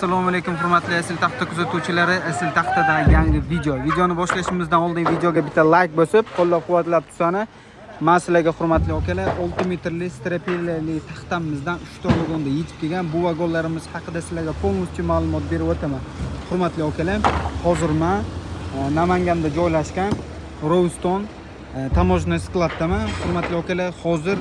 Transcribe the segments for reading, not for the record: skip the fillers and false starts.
Assalomu alaykum hurmatli Asl taxta kuzatuvchilari. Asl taxtada yangi video. Videoni boshlashimizdan oldin videoga bitta like bosib, qo'llab-quvvatlab tursani. Men sizlarga hurmatli akalar 6 metrli strapelli taxtamizdan 3 ta vagonda yetib kelgan. Bu vagonlarimiz haqida sizlarga полностью ma'lumot berib o'taman. Hurmatli akalar, hozir men Namanganda joylashgan Rowston tamojnoy skladdaman. Hurmatli akalar, hozir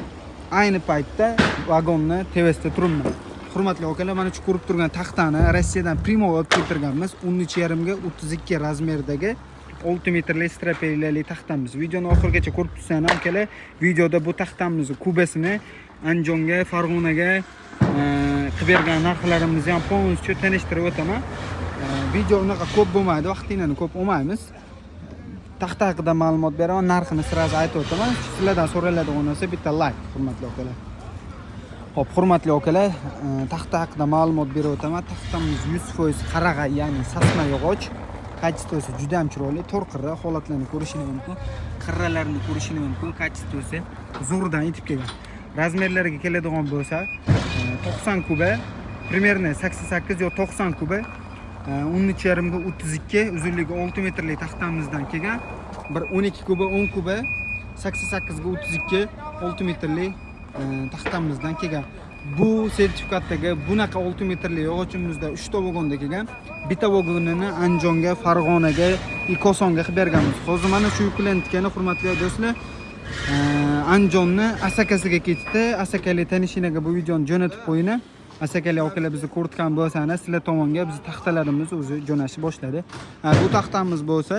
ayni paytda vagonni tevasida turibman. Hurmatli akalar, mana shu ko'rib turgan taxtani Rossiyadan primo olib keltirganmiz. 13,5 ga 32 razmerdagi 6 metrli strapelli taxtamiz. Videoni oxirigacha ko'rib tursanglar akalar, videoda bu taxtamizni kubasini Andijonga, Farg'onaga qilib bergan narxlarimizni ham полностью tanishtirib o'taman. Video unaqa ko'p bo'lmaydi, vaqtingizni ko'p olmaymiz. Taxta haqida ma'lumot beraman, narxini sirasi aytib o'taman. Sizlardan so'raladigan narsa bitta like, hurmatli akalar. Xo'p, hurmatli akalar, taxta haqida ma'lumot berib o'taman. Taxtamiz 100% qarag'ay, ya'ni sasma yog'och. Kачествоsi juda ham chiroyli, to'rqirra holatlarini ko'rishingiz mumkin. Qirralarini ko'rishingiz mumkin. Kачествоsi zo'rdan yetib kelgan. Razmerlariga keladigan bo'lsa, 90 kuba, примерно 88 yo 90 kuba, 13,5 ga 32, uzunligi 6 metrli taxtamizdan kelgan. Bir 12 kuba, 10 kuba, 88 ga 32, 6 metrli taxtamizdan kelgan. Bu sertifikatdagi bunaqa 6 metrli yog'ochimizda 3 ta vagonda kelgan. Bitta vagonini Andijonga, Farg'onaga, Kosonga qilib berganmiz. Hozir mana shu yuklanayotgani, hurmatli do'stlar, Andijonni Asakasiga ketdi. Asakali tanishinaga bu videoni jo'natib qo'ying. Asakali akalar bizni ko'rtgan bo'lsangiz, sizlar tomonga biz taxtalarimiz o'zi jo'nashib boshladi. Bu taxtamiz bo'lsa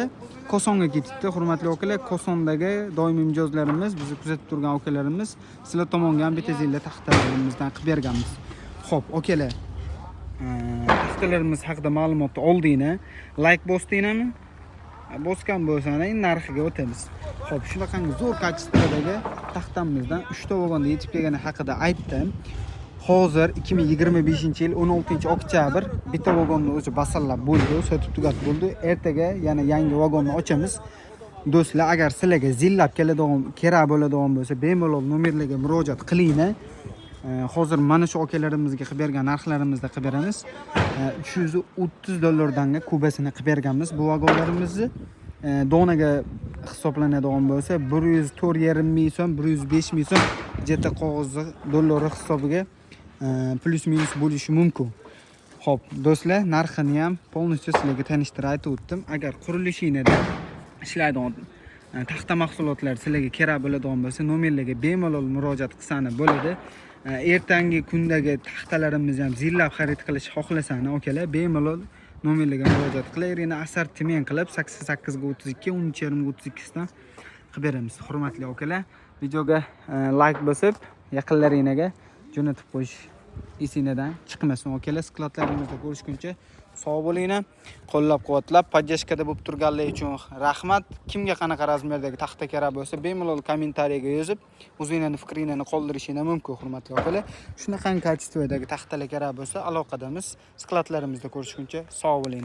Kosonga ketibdi. Hurmatli akalar, Kosondagi doimiy mijozlarimiz, bizni kuzatib turgan akalarimiz, sizlar tomonga ham bitazilla taxtalarimizdan qilib berganmiz. Xo'p, akalar, taxtalarimiz haqida ma'lumotni oldinglar, like bosdinglarmi? Bosgan bo'lsangiz narxiga o'tamiz. Xo'p, shunaqangi zo'r kачестводagi taxtamizdan 3 ta vagonda yetib kelgani haqida aytdim. Hozir 2025-yil 16-oktyabr bitta vagonni o'zi basallab bo'ldi, sotib tugatib bo'ldi. Ertaga yana yangi vagonni ochamiz. Do'stlar, agar sizlarga zillab kerak bo'ladigan bo'lsa, bemalol nomerlarga murojaat qilinglar. Hozir mana shu akalarimizga qilib bergan narxlarimizda qilib beramiz. $330 ga kubasini qilib berganmiz. Bu vagonlarimizni donaga hisoblanadigan bo'lsa 104,5 ming so'm, 105 ming so'm jeta qog'ozi dollari hisobiga plus minus bo'lishi mumkin. Xo'p, do'stlar, narxini ham полностью sizlarga tanishtirib aytib o'tdim. Agar qurilishingizda ishlaydigan taxta mahsulotlari sizlarga kerak bo'ladigan bo'lsa, nomerlarga bemalol murojaat qilsangiz bo'ladi. Ertangi kundagi taxtalarimizni ham zillab xarid qilish xohlasangiz, akalar, bemalol nomerlarga murojaat qilaveringlar. Assortiment qilib 88 ga 32, 13,5 ga 32 dan qilib beramiz. Hurmatli akalar, videoga like bosib, yaqinlaringizga jo'natib qo'yish esingizdan chiqmasin. Akalar, skladlarimizda ko'rishguncha sog' bo'linglar. Qo'llab-quvvatlab, podдержкада bo'lib turganlar uchun rahmat. Kimga qanaqa razmerdagi taxta kerak bo'lsa, bemalol kommentariyaga yozib, o'zingizning fikringizni qoldirishingiz mumkin, hurmatli akalar. Shunaqangi kачестводagi taxtalar kerak bo'lsa, aloqadamiz. Skladlarimizda ko'rishguncha sog' bo'ling.